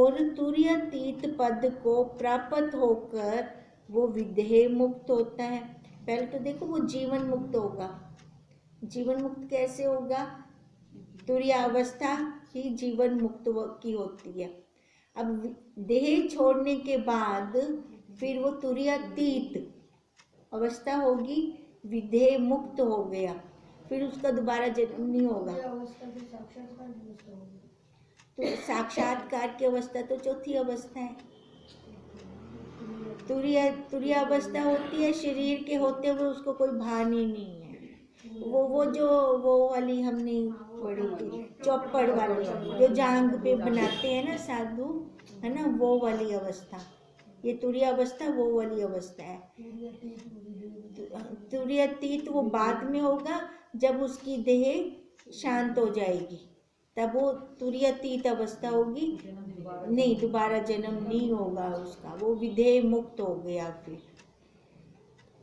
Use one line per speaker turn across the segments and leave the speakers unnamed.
और तुर्यातीत पद को प्राप्त होकर वो विदेह मुक्त होता है। पहले तो देखो वो जीवन मुक्त होगा। जीवन मुक्त कैसे होगा? तुर्यावस्था ही जीवन मुक्त की होती है। अब देह छोड़ने के बाद फिर वो तुर्यातीत अवस्था होगी, विदेह मुक्त हो गया, फिर उसका दोबारा जन्म नहीं होगा। तो साक्षात्कार की अवस्था तो चौथी अवस्था है। तुरीय अवस्था होती है शरीर के होते हुए उसको कोई भान ही नहीं है। वो वाली हमने पढ़ी थी, चौपड़ वाली, जो जांग पे बनाते हैं ना साधु, है ना, वो वाली अवस्था। ये तुरीय अवस्था वो वाली अवस्था है। तुर्यातीत वो बाद में होगा, जब उसकी देह शांत हो जाएगी तब वो तुर्यातीत अवस्था होगी। नहीं, दोबारा जन्म नहीं होगा उसका, वो विदेह मुक्त हो गया। फिर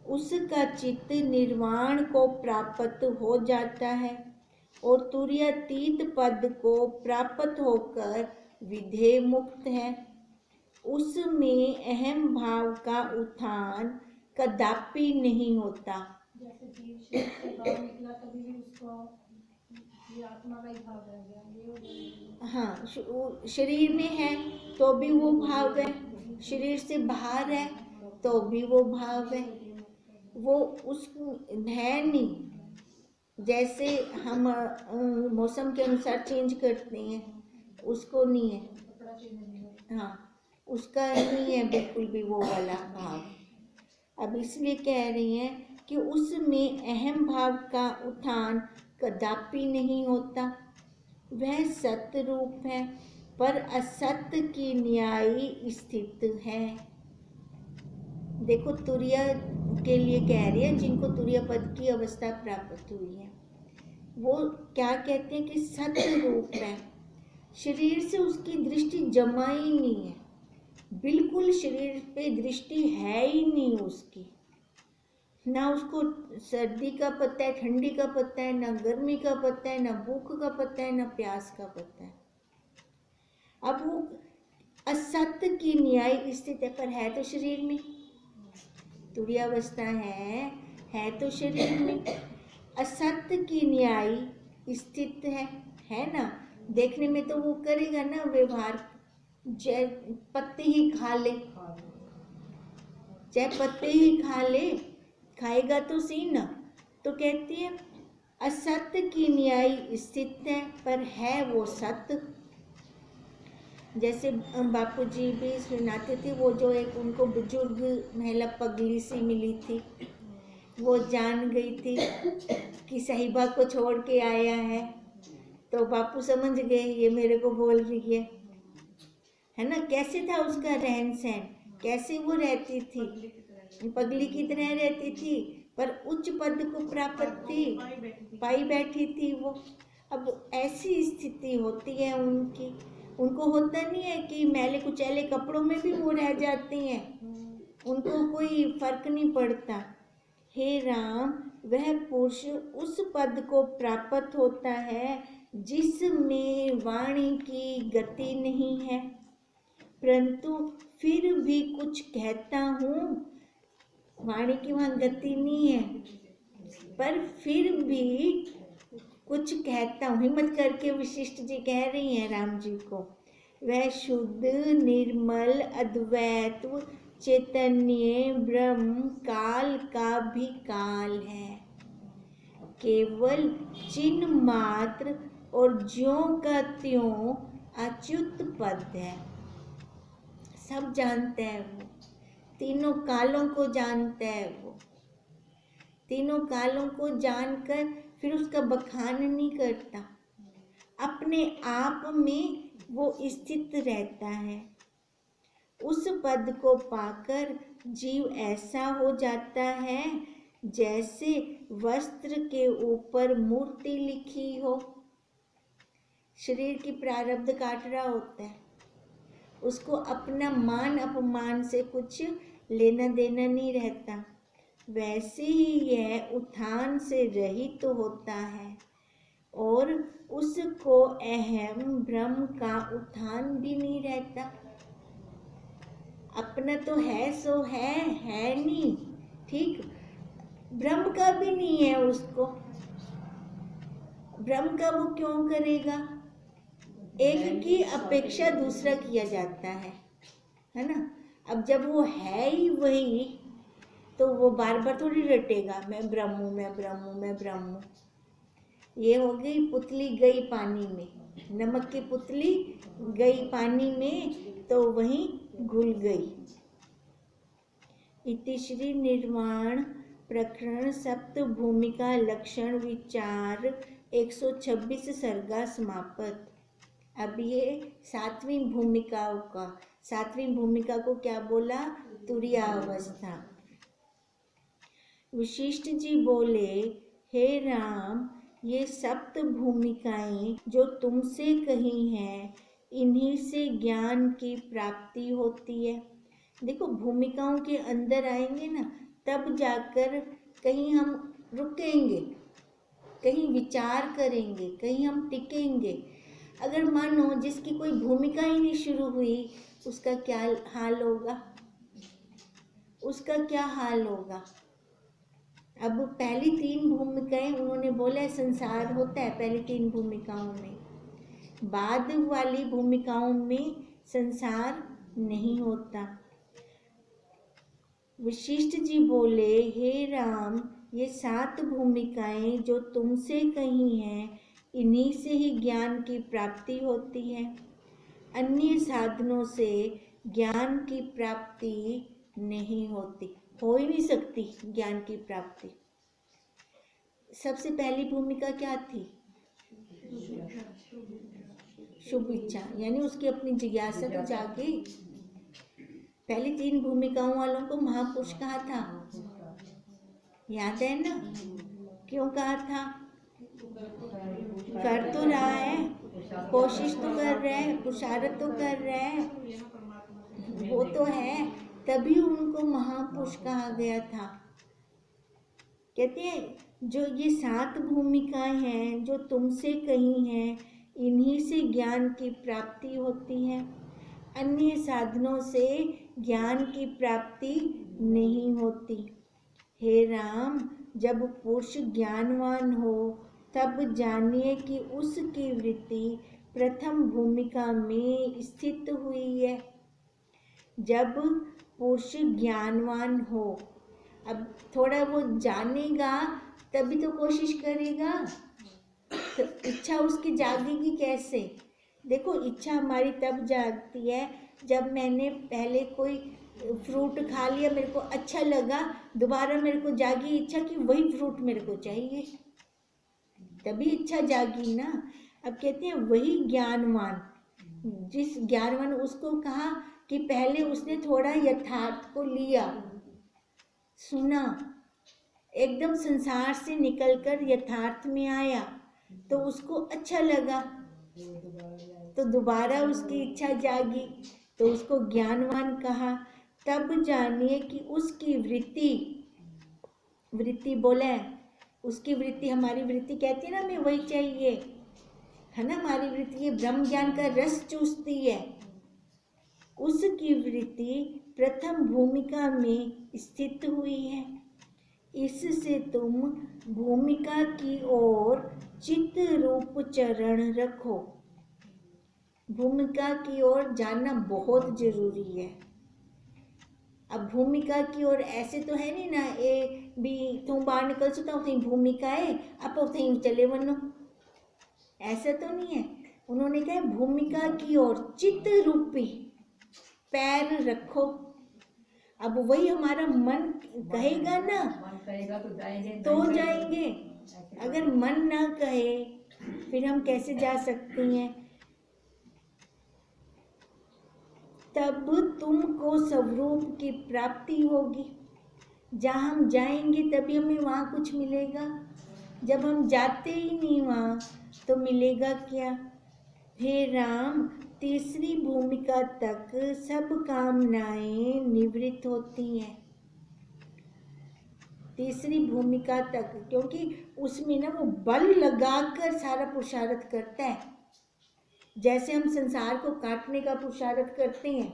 उसका चित्त निर्वाण को प्राप्त हो जाता है और तुर्यातीत पद को प्राप्त होकर विदेह मुक्त है। उसमें अहम भाव का उत्थान कदापि नहीं होता।
जैसे जीव शरीर से बाहर निकला तभी भी उसको ये आत्मा का ही भाव रह गया।
हाँ, शरीर में है तो भी वो भाव है, शरीर से बाहर है तो भी वो भाव है। वो उस है नहीं। जैसे हम मौसम के अनुसार चेंज करते हैं, उसको नहीं है। हाँ, उसका नहीं है बिल्कुल भी वो वाला भाव। अब इसलिए कह रही हैं कि उसमें अहम भाव का उत्थान कदापि नहीं होता। वह सत्य रूप है पर असत्य की न्यायी स्थित है। देखो, तुर्य के लिए कह रही है, जिनको तुर्य पद की अवस्था प्राप्त हुई है, वो क्या कहते हैं कि सत्य रूप है। शरीर से उसकी दृष्टि जमा ही नहीं है, बिल्कुल शरीर पे दृष्टि है ही नहीं उसकी। ना उसको सर्दी का पता है, ठंडी का पता है, ना गर्मी का पता है, ना भूख का पता है, ना प्यास का पता है। अब वो असत्य की न्याय स्थिति पर है तो शरीर में, तुर्यावस्था है तो शरीर में, असत्य की न्याय स्थित है ना। देखने में तो वो करेगा ना व्यवहार, चाहे पत्ते ही खा ले, चाहे पत्ते ही खा ले, खाएगा तो सही ना। तो कहती है असत्य की न्याय स्थित है पर है वो सत्य। जैसे बापू जी भी सुनाते थे, वो जो एक उनको बुजुर्ग महिला पगली सी मिली थी, वो जान गई थी कि साहिबा को छोड़ के आया है, तो बापू समझ गए ये मेरे को बोल रही है ना। कैसे था उसका रहन सहन, कैसे वो रहती थी, पगली की तरह रहती थी पर उच्च पद को प्राप्त थी, पाई बैठी थी वो। अब ऐसी स्थिति होती है उनकी, उनको होता नहीं है कि मैले कुचैले कपड़ों में भी वो रह जाती हैं, उनको कोई फर्क नहीं पड़ता। हे राम, वह पुरुष उस पद को प्राप्त होता है जिसमें वाणी की गति नहीं है, परंतु फिर भी कुछ कहता हूँ। वाणी की वहाँ गति नहीं है पर फिर भी कुछ कहता हूँ, हिम्मत करके वशिष्ठ जी कह रही हैं राम जी को। वह शुद्ध निर्मल अद्वैत चैतन्य ब्रह्म काल का भी काल है, केवल चिन्ह मात्र और ज्यों का त्यों अच्युत पद है। सब जानता है वो, तीनों कालों को जानता है वो, तीनों कालों को जानकर फिर उसका बखान नहीं करता, अपने आप में वो स्थित रहता है। उस पद को पाकर जीव ऐसा हो जाता है जैसे वस्त्र के ऊपर मूर्ति लिखी हो। शरीर की प्रारब्ध काट रहा होता है, उसको अपना मान अपमान से कुछ लेना देना नहीं रहता, वैसे ही यह उत्थान से रहित तो होता है और उसको अहम ब्रह्म का उत्थान भी नहीं रहता। अपना तो है सो है नहीं, ठीक, ब्रह्म का भी नहीं है उसको। ब्रह्म का वो क्यों करेगा? एक की अपेक्षा दूसरा किया जाता है ना। अब जब वो है ही वही, तो वो बार बार थोड़ी रटेगा मैं ब्रह्म हूँ, मैं ब्रह्म हूँ, मैं ब्रह्म हूँ। ये हो गई पुतली गई पानी में, नमक की पुतली गई पानी में तो वहीं घुल गई। इति श्री निर्वाण प्रकरण सप्त भूमिका लक्षण विचार 126 सर्गा समाप्त। अब ये सातवीं भूमिका को क्या बोला? तुरीयावस्था। वशिष्ठ जी बोले, हे राम, ये सप्त भूमिकाएं जो तुमसे कही हैं, इन्हीं से ज्ञान की प्राप्ति होती है। देखो, भूमिकाओं के अंदर आएंगे ना, तब जाकर कहीं हम रुकेंगे, कहीं विचार करेंगे, कहीं हम टिकेंगे। अगर मानो जिसकी कोई भूमिका ही नहीं शुरू हुई, उसका क्या हाल होगा? उसका क्या हाल होगा? अब पहली 3 भूमिकाएं उन्होंने बोला संसार होता है पहली 3 भूमिकाओं में, बाद वाली भूमिकाओं में संसार नहीं होता। वशिष्ठ जी बोले, हे राम, ये 7 भूमिकाएं जो तुमसे कही हैं, इन्हीं से ही ज्ञान की प्राप्ति होती है। अन्य साधनों से ज्ञान की प्राप्ति नहीं होती, हो ही नहीं सकती ज्ञान की प्राप्ति। सबसे पहली भूमिका क्या थी? शुभ इच्छा, यानी उसकी अपनी जिज्ञासा तो जागे। पहली 3 भूमिकाओं वालों को महापुरुष कहा था, याद है ना? क्यों कहा था? कर तो रहा है, कोशिश तो कर रहा है, पुरुषार्थ तो कर रहा है, वो तो है, तभी उनको महापुरुष कहा गया था। कहते हैं जो ये 7 भूमिकाएं हैं जो तुमसे कही हैं, इन्हीं से ज्ञान की प्राप्ति होती है। अन्य साधनों से ज्ञान की प्राप्ति नहीं होती। हे राम, जब पुरुष ज्ञानवान हो, तब जानिए कि उसकी वृत्ति प्रथम भूमिका में स्थित हुई है। जब पुरुष ज्ञानवान हो, अब थोड़ा वो जानेगा तभी तो कोशिश करेगा, तो इच्छा उसकी जागेगी कैसे? देखो, इच्छा हमारी तब जागती है जब मैंने पहले कोई फ्रूट खा लिया, मेरे को अच्छा लगा, दोबारा मेरे को जागी इच्छा कि वही फ्रूट मेरे को चाहिए, तभी इच्छा जागी ना। अब कहते हैं वही ज्ञानवान, जिस ज्ञानवान, उसको कहा कि पहले उसने थोड़ा यथार्थ को लिया, सुना, एकदम संसार से निकलकर यथार्थ में आया, तो उसको अच्छा लगा, तो दोबारा उसकी इच्छा जागी, तो उसको ज्ञानवान कहा। तब जानिए कि उसकी वृत्ति बोले, उसकी वृत्ति, हमारी वृत्ति कहती है ना हमें वही चाहिए, है ना, हमारी वृत्ति ये ब्रह्म ज्ञान का रस चूसती है, उसकी वृत्ति प्रथम भूमिका में स्थित हुई है। इससे तुम भूमिका की ओर चित्त रूप चरण रखो। भूमिका की ओर जाना बहुत जरूरी है। अब भूमिका की ओर ऐसे तो है नहीं ना, ए भी तुम बाहर निकल सकता हूँ, भूमिका है, आप उतनी चले बनो, ऐसा तो नहीं है। उन्होंने कहा भूमिका की ओर चित्त रूपी पैर रखो। अब वही हमारा मन कहेगा ना, तो जाएंगे, अगर मन ना कहे फिर हम कैसे जा सकते हैं? तब तुमको स्वरूप की प्राप्ति होगी। जहाँ हम जाएंगे तभी हमें वहाँ कुछ मिलेगा, जब हम जाते ही नहीं वहाँ तो मिलेगा क्या? हे राम, तीसरी भूमिका तक सब कामनाएं निवृत्त होती हैं। तीसरी भूमिका तक, क्योंकि उसमें ना वो बल लगाकर सारा पुरुषार्थ करता है। जैसे हम संसार को काटने का पुरुषार्थ करते हैं।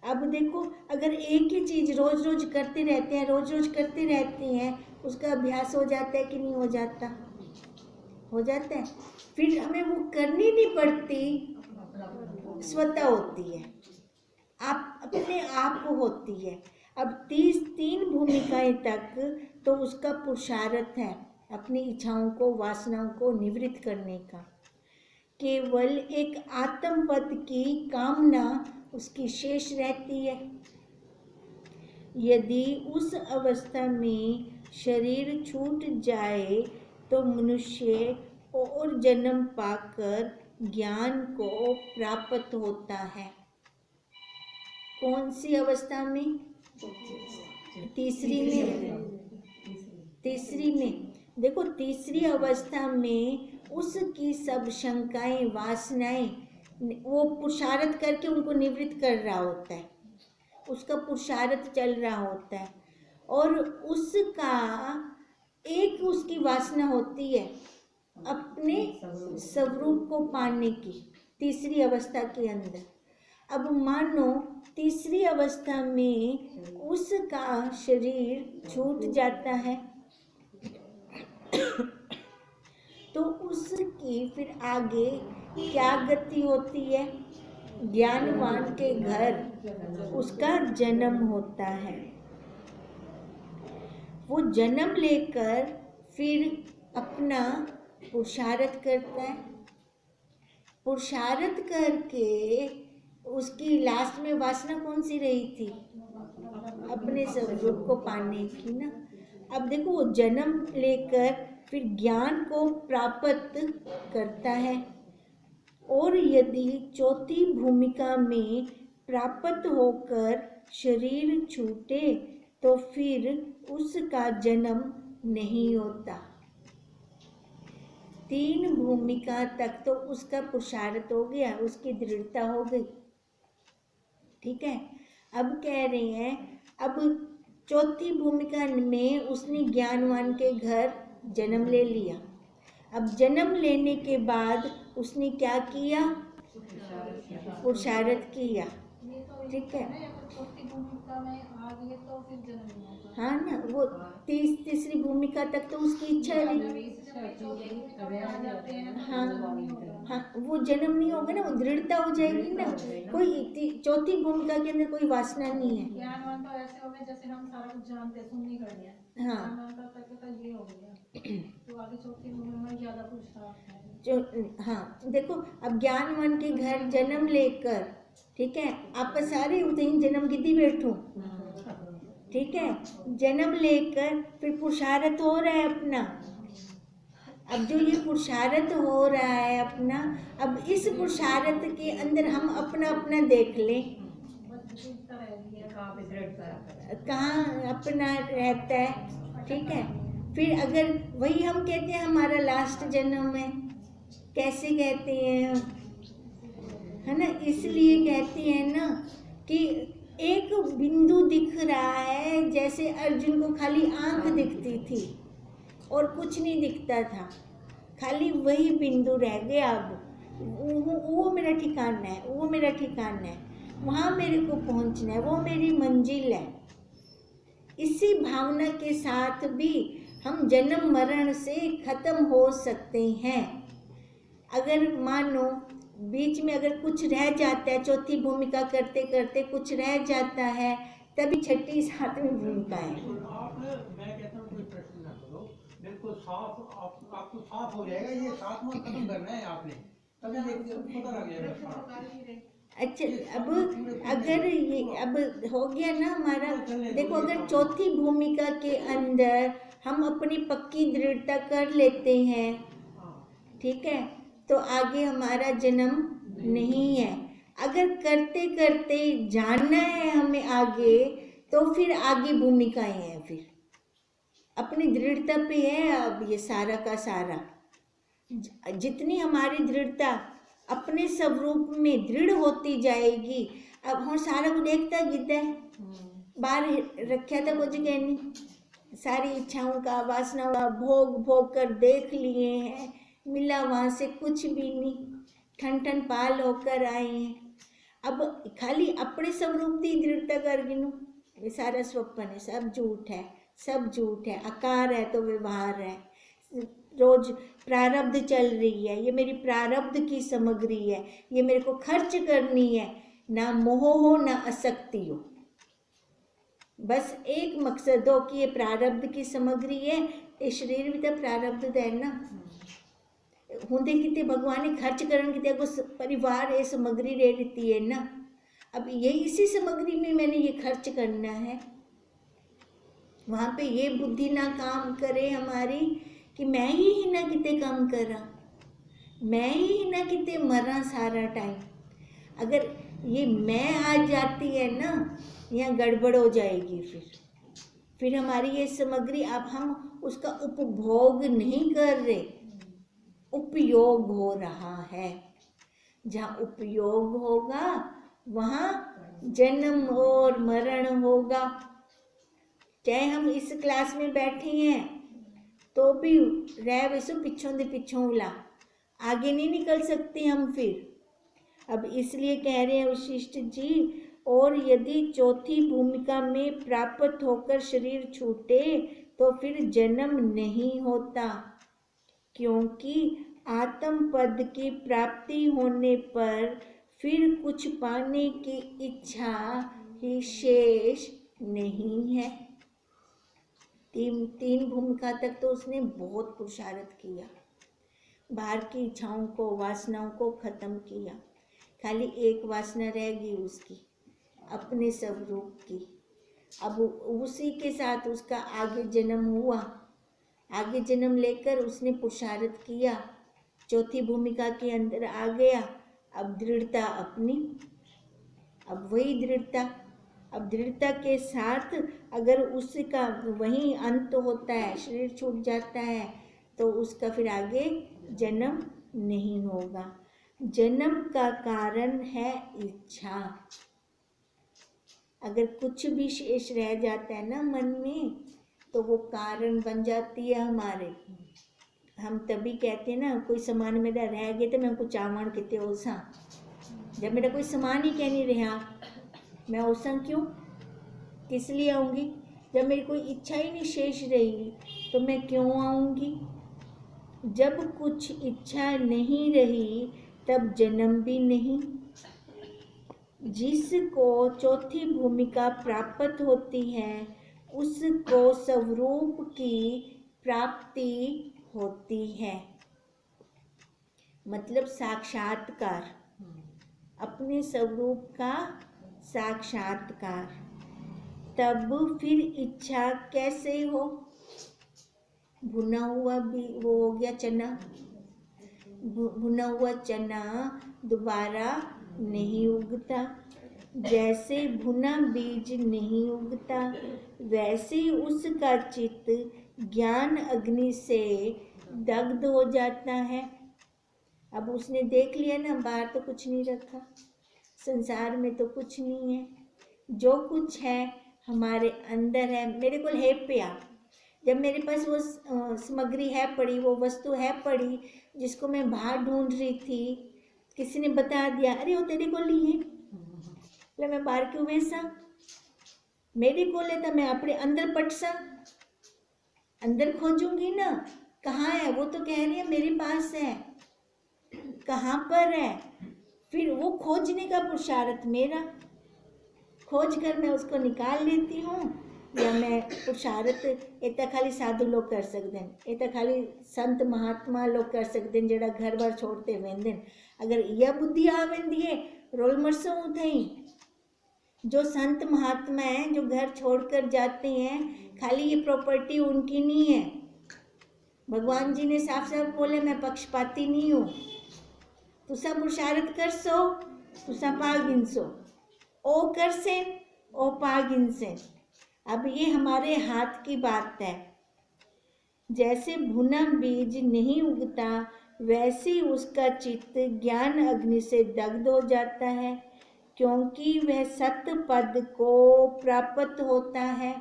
अब देखो, अगर एक ही चीज रोज रोज करते रहते हैं, रोज रोज करते रहते हैं, उसका अभ्यास हो जाता है कि नहीं हो जाता? हो जाता है। फिर हमें वो करनी नहीं पड़ती, स्वतः होती है, आप अपने आप को होती है। अब 3 भूमिकाएं तक तो उसका पुरुषार्थ है अपनी इच्छाओं को, वासनाओं को निवृत्त करने का। केवल एक आत्मपद की कामना उसकी शेष रहती है। यदि उस अवस्था में शरीर छूट जाए तो मनुष्य और जन्म पाकर ज्ञान को प्राप्त होता है। कौन सी अवस्था में? तीसरी में। देखो, तीसरी अवस्था में उसकी सब शंकाएं, वासनाएं, वो पुरुषार्थ करके उनको निवृत्त कर रहा होता है, उसका पुरुषार्थ चल रहा होता है। और उसका एक उसकी वासना होती है अपने स्वरूप को पाने की, तीसरी अवस्था के अंदर। अब मानो तीसरी अवस्था में उसका शरीर छूट जाता है तो उसकी फिर आगे क्या गति होती है? ज्ञानवान के घर उसका जन्म होता है। वो जन्म लेकर फिर अपना पुरुषार्थ करता है। पुरुषार्थ करके उसकी लास्ट में वासना कौन सी रही थी? अपने स्वरूप को पाने की ना। अब देखो, वो जन्म लेकर फिर ज्ञान को प्राप्त करता है। और यदि चौथी भूमिका में प्राप्त होकर शरीर छूटे तो फिर उसका जन्म नहीं होता। 3 भूमिका तक तो उसका पुरुषार्थ हो गया, उसकी दृढ़ता हो गई। ठीक है। अब कह रहे हैं, अब चौथी भूमिका में उसने ज्ञानवान के घर जन्म ले लिया। अब जन्म लेने के बाद उसने क्या किया? पुरुषार्थ किया। ठीक है। हाँ ना, वो तीसरी भूमिका तक तो उसकी इच्छा रही। हाँ, वो जन्म नहीं होगा ना, वो दृढ़ता हो जाएगी ना। कोई चौथी भूमिका के अंदर कोई वासना नहीं है।
ज्ञानवान तो ऐसे हो गए जैसे हम सारा कुछ जानते हैं, सुननी कर लिया।
हाँ,
तो ये हो गया, तो आगे चौथी भूमिका में ज्यादा कुछ है।
हाँ, देखो, अब ज्ञानवान के घर जन्म लेकर, ठीक है, आप सारे उतनी जन्म गिद्दी बैठो, ठीक है, जन्म लेकर फिर पुरुषार्थ हो रहा है अपना। अब जो ये पुरुषार्थ हो रहा है अपना, अब इस पुरुषार्थ के अंदर हम अपना अपना देख लें, कहाँ अपना रहता है। ठीक है। फिर अगर वही हम कहते हैं हमारा लास्ट जन्म है, कैसे कहते हैं, है ना? इसलिए कहते हैं ना कि एक बिंदु दिख रहा है, जैसे अर्जुन को खाली आंख दिखती थी और कुछ नहीं दिखता था, खाली वही बिंदु रह गया। अब वो मेरा ठिकाना है, वो मेरा ठिकाना है, वहाँ मेरे को पहुँचना है, वो मेरी मंजिल है। इसी भावना के साथ भी हम जन्म मरण से खत्म हो सकते हैं। अगर मानो बीच में अगर कुछ रह जाता है, चौथी भूमिका करते करते कुछ रह जाता है, तभी छठी 7वीं भूमिका है।
मैं कहता हूँ कोई प्रश्न ना करो, बिल्कुल साफ आपको साफ हो जाएगा। ये 7वां खत्म करना है आपने, तभी देखिए पता लग जाएगा।
अच्छा, अब अगर ये अब हो गया ना हमारा, देखो, अगर चौथी भूमिका के अंदर हम अपनी पक्की दृढ़ता कर लेते हैं, ठीक है, तो आगे हमारा जन्म नहीं है। अगर करते करते जानना है हमें आगे, तो फिर आगे भूमिकाएं हैं, फिर अपनी दृढ़ता पे है। अब ये सारा का सारा, जितनी हमारी दृढ़ता अपने स्वरूप में दृढ़ होती जाएगी। अब हम सारा को देखता गिद्दा है, बाहर रखा था कुछ कहनी, सारी इच्छाओं का, वासनाओं का भोग भोग कर देख लिए हैं, मिला वहाँ से कुछ भी नहीं, ठन ठन पाल होकर आए हैं। अब खाली अपने स्वरूप की दृढ़ता कर गिनू, ये सारा स्वप्न है, सब झूठ है, सब झूठ है। आकार है तो व्यवहार है, रोज प्रारब्ध चल रही है, ये मेरी प्रारब्ध की सामग्री है, ये मेरे को खर्च करनी है। ना मोह हो ना आसक्ति हो, बस एक मकसद हो कि ये प्रारब्ध की सामग्री है। ये शरीर भी तो प्रारब्ध है ना, होंदे कितने भगवान ने खर्च करन कितने को परिवार ये सामग्री दे देती है ना। अब ये इसी सामग्री में मैंने ये खर्च करना है, वहाँ पे ये बुद्धि ना काम करे हमारी कि मैं ही ना कितने काम करा, मैं ही ना कितने मरा सारा टाइम। अगर ये मैं आ जाती है ना, यहाँ गड़बड़ हो जाएगी। फिर हमारी ये सामग्री, अब हम उसका उपभोग नहीं कर रहे, उपयोग हो रहा है। जहाँ उपयोग होगा वहाँ जन्म और मरण होगा। चाहे हम इस क्लास में बैठे हैं तो भी रह वैसो पिछों दे पिछों ला, आगे नहीं निकल सकते हम फिर। अब इसलिए कह रहे हैं वशिष्ठ जी, और यदि चौथी भूमिका में प्राप्त होकर शरीर छूटे तो फिर जन्म नहीं होता, क्योंकि आत्म पद की प्राप्ति होने पर फिर कुछ पाने की इच्छा ही शेष नहीं है। तीन भूमिका तक तो उसने बहुत पुरुषार्थ किया, बाहर की इच्छाओं को, वासनाओं को खत्म किया। खाली एक वासना रहेगी उसकी, अपने स्वरूप की। अब उसी के साथ उसका आगे जन्म हुआ, आगे जन्म लेकर उसने पुरुषार्थ किया, चौथी भूमिका के अंदर आ गया। अब दृढ़ता अपनी, अब वही दृढ़ता, अब दृढ़ता के साथ अगर उसका वही अंत होता है, शरीर छूट जाता है, तो उसका फिर आगे जन्म नहीं होगा। जन्म का कारण है इच्छा। अगर कुछ भी शेष रह जाता है ना मन में, तो वो कारण बन जाती है हमारे। हम तभी कहते हैं ना, कोई सामान मेरा रह गया तो मैं उनको चावण कितने ओसा। जब मेरा कोई सामान ही कह नहीं रहा, मैं ओसा क्यों, किस लिए आऊँगी? जब मेरी कोई इच्छा ही नहीं शेष रही तो मैं क्यों आऊँगी? जब कुछ इच्छा नहीं रही तब जन्म भी नहीं। जिसको चौथी भूमिका प्राप्त होती है उसको स्वरूप की प्राप्ति होती है, मतलब साक्षात्कार, अपने स्वरूप का साक्षात्कार। तब फिर इच्छा कैसे हो? भुना हुआ भी वो हो गया चना, भुना हुआ चना दोबारा नहीं उगता। जैसे भुना बीज नहीं उगता, वैसे उसका चित्त ज्ञान अग्नि से दग्ध हो जाता है। अब उसने देख लिया ना, बाहर तो कुछ नहीं रखा, संसार में तो कुछ नहीं है, जो कुछ है हमारे अंदर है। मेरे को है पिया, जब मेरे पास वो सामग्री है पड़ी, वो वस्तु है पड़ी जिसको मैं बाहर ढूंढ रही थी, किसी ने बता दिया, अरे वो तेरे को ली है, ले मैं बाहर क्यों वैसा, मेरे को लेता, मैं अपने अंदर पटसा, अंदर खोजूंगी ना, कहाँ है वो, तो कह रही है मेरे पास है, कहाँ पर है। फिर वो खोजने का पुरुषार्थ मेरा, खोज कर मैं उसको निकाल लेती हूँ, या मैं पुरुषार्थ इतना खाली साधु लोग कर सकते हैं, इतना खाली संत महात्मा लोग कर सकते हैं जड़ा घर बार छोड़ते वेंदे। अगर यह बुद्धि आ वेंदी है रोल मरसों उठई, जो संत महात्मा हैं जो घर छोड़कर जाते हैं, खाली ये प्रॉपर्टी उनकी नहीं है। भगवान जी ने साफ साफ बोले, मैं पक्षपाती नहीं हूँ, तुसा पुरुषार्थ कर सो, तुसा पागिन सो, ओ कर से ओ पागिन से। अब ये हमारे हाथ की बात है। जैसे भुना बीज नहीं उगता, वैसे उसका चित्त ज्ञान अग्नि से दग्ध हो जाता है, क्योंकि वह सत्य पद को प्राप्त होता है।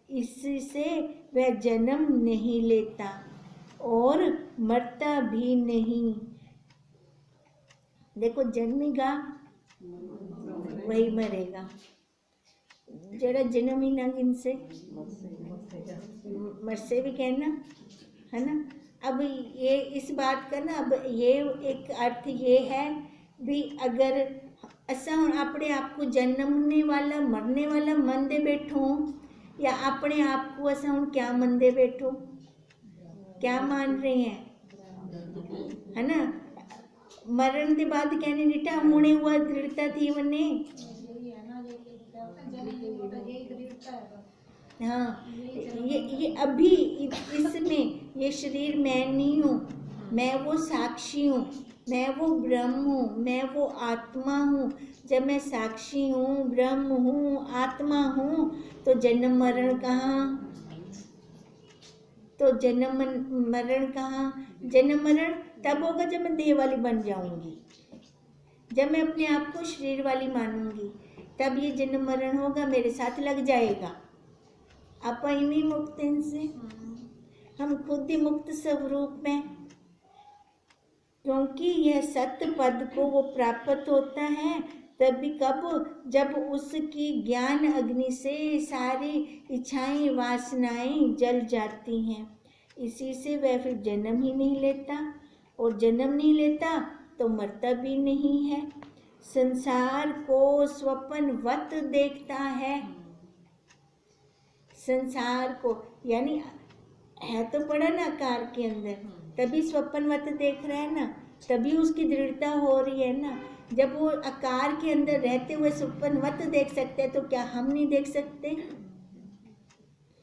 इससे वह जन्म नहीं लेता और मरता भी नहीं। देखो, जन्मेगा वही मरेगा। जरा जन्म ही ना इनसे मरसे भी कहना है ना। अब ये इस बात का ना, अब ये एक अर्थ ये है भी, अगर असा अपने आप को जन्मने वाला मरने वाला मन दे बैठो, या अपने आप को असा हूँ क्या मन दे बैठो, क्या मान रहे हैं, है ना। मरण के बाद कहने बेटा होने हुआ दृढ़ता थी वने,
यही है ना, ये जन्म होता है, यही दृढ़ता है बस।
हाँ। ये अभी इसमें ये शरीर मैं नहीं हूँ, मैं वो साक्षी हूँ, मैं वो ब्रह्म हूँ, मैं वो आत्मा हूँ। जब मैं साक्षी हूँ, ब्रह्म हूँ, आत्मा हूँ, तो जन्म मरण कहाँ, तो जन्म मरण कहाँ। जन्म मरण तब होगा जब मैं देह वाली बन जाऊंगी, जब मैं अपने आप को शरीर वाली मानूंगी, तब ये जन्म मरण होगा, मेरे साथ लग जाएगा। आप ही नहीं मुक्त इनसे, हम खुद ही मुक्त स्वरूप में, क्योंकि यह सत्य पद को वो प्राप्त होता है तभी कब, जब उसकी ज्ञान अग्नि से सारी इच्छाएं वासनाएं जल जाती हैं। इसी से वह फिर जन्म ही नहीं लेता, और जन्म नहीं लेता तो मरता भी नहीं है। संसार को स्वप्नवत देखता है, संसार को, यानी है तो पड़ा ना आकार के अंदर, तभी स्वप्नवत देख रहा है ना, तभी उसकी दृढ़ता हो रही है ना। जब वो आकार के अंदर रहते हुए स्वप्नवत देख सकते हैं, तो क्या हम नहीं देख सकते,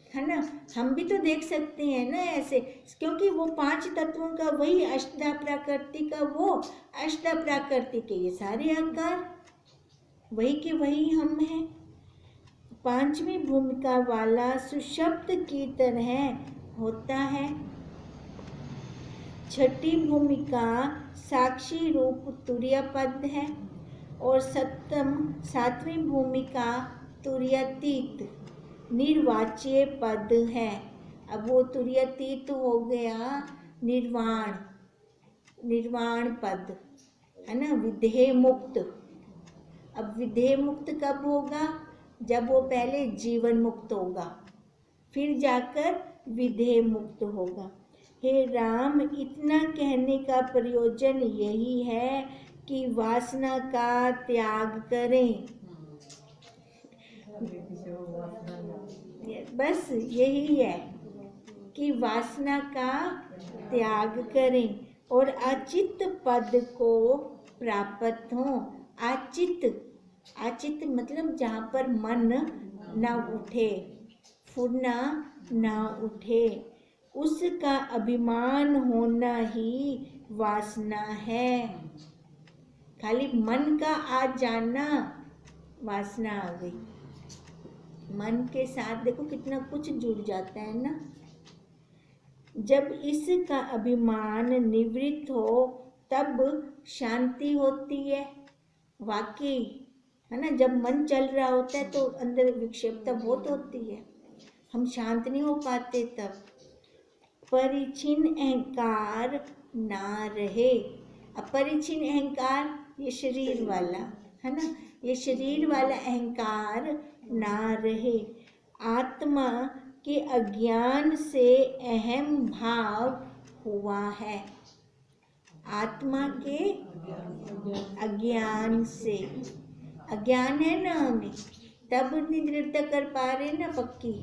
है ना। हम भी तो देख सकते हैं ना ऐसे, क्योंकि वो 5 तत्वों का वही अष्टा प्रकृति का वो अष्टा प्रकृति के ये सारे आकार वही के वही हम हैं। 5वीं भूमिका वाला सुषुप्त की तरह होता है। 6ठी भूमिका साक्षी रूप तुरीय पद है, और 7वीं भूमिका तुरीयातीत निर्वाच्य पद है। अब वो तुरीयातीत हो गया निर्वाण, निर्वाण पद है ना, विधेय मुक्त। अब विधेय मुक्त कब होगा, जब वो पहले जीवन मुक्त होगा, फिर जाकर विधेय मुक्त होगा। हे राम, इतना कहने का प्रयोजन यही है कि वासना का त्याग करें, बस यही है कि वासना का त्याग करें और अचित पद को प्राप्त हो। अचित, अचित मतलब जहाँ पर मन न उठे, फुरना न उठे, उसका अभिमान होना ही वासना है। खाली मन का आ जाना वासना आ गई। मन के साथ देखो कितना कुछ जुड़ जाता है ना। जब इसका अभिमान निवृत्त हो तब शांति होती है, वाकई है ना। जब मन चल रहा होता है तो अंदर विक्षेपता बहुत होती है, हम शांत नहीं हो पाते। तब परिचिन अहंकार ना रहे। अपरिचिन अहंकार ये शरीर वाला है ना, ये शरीर वाला अहंकार ना रहे। आत्मा के अज्ञान से अहम भाव हुआ है, आत्मा के अज्ञान से, अज्ञान है ना हमें, तब इतनी दृढ़ता कर पा रहे ना पक्की,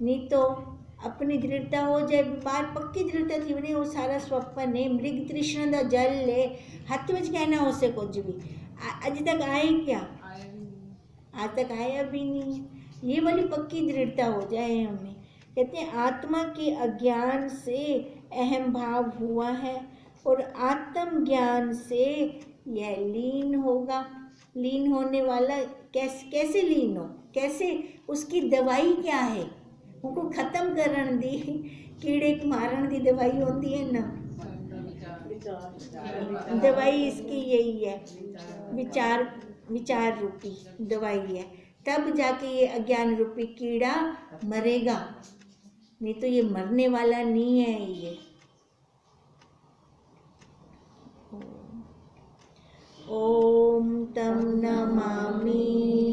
नहीं तो अपनी दृढ़ता हो जाए बार पक्की दृढ़ता थी उन्हें, वो सारा स्वप्न है। मृग तृष्णा दा जल ले हाथ में कहना उसे कुछ भी अज तक आए क्या, आज तक आया भी नहीं। ये वाली पक्की दृढ़ता हो जाए हमें। कहते हैं आत्मा के अज्ञान से अहम भाव हुआ है और आत्म ज्ञान से यह लीन होगा। लीन होने वाला कैसे लीन हो, कैसे, उसकी दवाई क्या है, उनको खत्म करन दी, कीड़े मारन दी दवाई होती है ना, दवाई इसकी यही है, विचार, विचार रूपी दवाई है। तब जाके ये अज्ञान रूपी कीड़ा मरेगा, नहीं तो ये मरने वाला नहीं है ये। ओम तम नमामि।